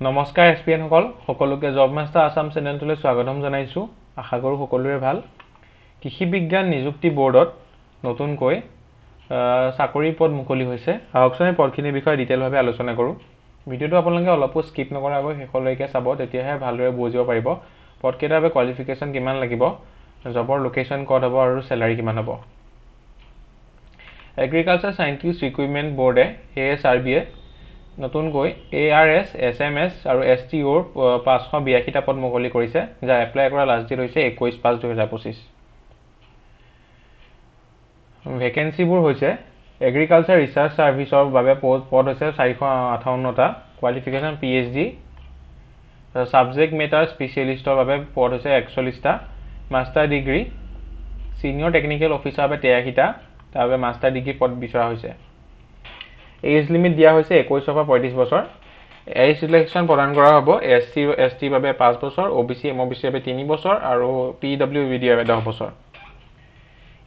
নমস্কাৰ এসপিএন সকলোকে job master Assam চেনেলটোলৈ স্বাগতম জনাইছো আশা কৰো সকলোৰে ভাল কৃষি বিজ্ঞান নিযুক্তি বোৰ্ডত নতুনকৈ চাকৰি পদ মুকলি হৈছে আহকচোন পদখিনিৰ বিষয়ে ডিটেইলভাৱে আলোচনা কৰো ভিডিওটো আপোনালোকে অলপো স্কিপ নকৰাকৈ শেষলৈকে চাব তেতিয়াহে ভালদৰে বুজিব পাৰিব পদকেইটাৰ বাবে কোৱালিফিকেশন কিমান লাগিব জবৰ লোকেশন ক'ত হ'ব আৰু স্যালাৰি কিমান হ'ব এগ্ৰিকালচাৰ সায়েন্টিষ্ট ৰিক্ৰুটমেন্ট বোৰ্ডে ASRB নতুনকৈ ARS SMS আৰু STO 582 টা পদ মুকলি কৰিছে যা এপ্লাই কৰা লাষ্ট ডেট হৈছে 21/5/2025 ভ্যাকেন্সিবোৰ হৈছে এগ্ৰিকালচাৰ ৰিসাৰ্চ সাৰ্ভিসৰ বাবে পদ হৈছে 458 টা কোৱালিফিকেশন PhD সাবজেক্ট মেটাৰ স্পেশালিষ্টৰ বাবে পদ হৈছে 41 টা master degree senior technical officer বাবে 83 টা তাৰ বাবে মাষ্টাৰ ডিগ্ৰী পদ বিচৰা হৈছে এজ লিমিট দিয়া হৈছে 21 পৰা 35 বছৰ এজ সিলেকশন প্ৰদান কৰা হ'ব SC ST বাবে 5 বছৰ OBC MOBC বাবে 3 বছৰ আৰু PWBD বাবে 10 বছৰ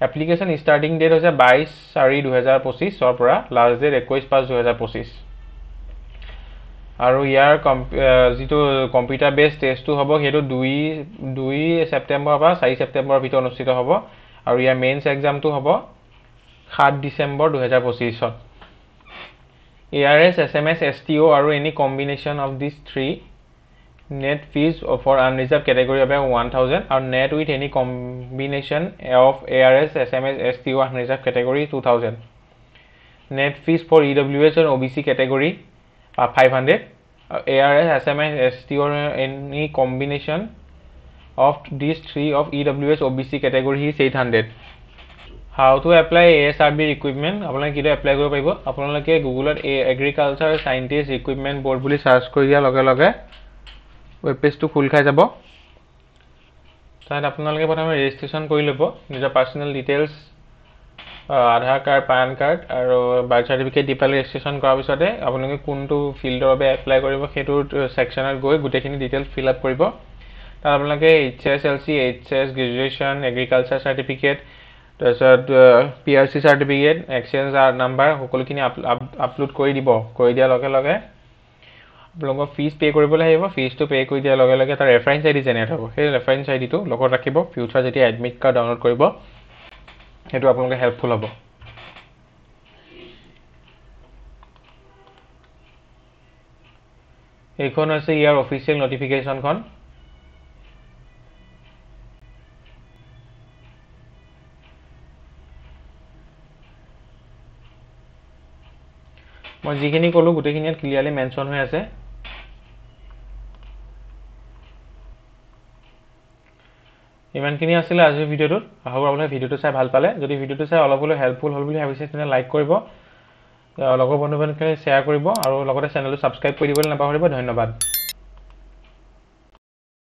এপ্লিকেশন স্টাৰ্টিং ডেট হৈছে 22/4/2025 ৰ পৰা লাষ্ট ডেট 21/5/2025 আৰু ইয়াৰ যিটো কম্পিউটাৰ বেস টেষ্টটো হ'ব হেতু 2 সেপ্টেম্বৰ পৰা 4 সেপ্টেম্বৰৰ ভিতৰত অনুষ্ঠিত হ'ব আৰু ইয়াৰ মেইনছ এক্সামটো হ'ব 7 ডিসেম্বৰ 2025 ত ARS SMS STO আৰু any combination of these three net fees for unreserved category of 1000 or net with any combination of ARS SMS STO unreserved category 2000 net fees for EWS and OBC category 500 ARS SMS STO any combination of these three of EWS OBC category is 800 How to apply ASRB recruitment আপোনালোকে কিদৰে apply কৰিব পাৰিব আপোনালোকে গুগলত agriculture সায়েন্টিষ্ট recruitment board বুলি search কৰি দিয়া লগে লগে ওয়েব পেজটো খুল খাই যাব তাত আপোনালোকে প্ৰথমে ৰেজিষ্ট্ৰেচন কৰি ল'ব নিজৰ পাৰ্সোনাল ডিটেইলছ আধাৰ কাৰ্ড পান কাৰ্ড আৰু বাৰ্থ সাৰ্টিফিকেট দি পেলাই ৰেজিষ্ট্ৰেচন কৰাৰ পিছতে আপোনালোকে কোনটো ফিল্ডৰ বাবে এপ্লাই কৰিব সেইটো সেকশনত গৈ গোটেইখিনি ডিটেইলছ ফিল আপ কৰিব তাত আপোনালোকে HSLC HS graduation agriculture certificate PRC certificate exchange number সকলোখিনি আপলোড কৰি দিব কৰি দিয়া লগে লগে আপোনালোকৰ ফিজ পে কৰিবলৈ আহিব ফিজটো পে কৰি দিয়া লগে লগে তাৰ ৰেফাৰেন্স আইডি জেনেৰেট হ'ব সেই ৰেফাৰেন্স আইডিটো লগত ৰাখিব ফিউচাৰ যেতিয়া এডমিট কাৰ্ড ডাউনলোড কৰিব হেতু আপোনালোকে হেল্পফুল হ'ব এইখন আছে ইয়াৰ অফিচিয়েল নটিফিকেশনখন মই যিখিনি কলো গোটেইখিনি ক্লিয়াৰলি মেনশন হৈ আছে ইমানখিনি আছিল আজিৰ ভিডিওটো আশা কৰো আপোনালোকে ভিডিওটো চাই ভাল পালে যদি ভিডিওটো চাই অলপ হলেও হেল্পফুল হ'ল বুলি ভাবিছে তেনে লাইক কৰিব লগৰ বন্ধু-বান্ধৱীক শ্বেয়াৰ কৰিব আৰু লগতে চেনেলটো সাবস্ক্ৰাইব কৰি দিবলৈ নাপাহৰিব ধন্যবাদ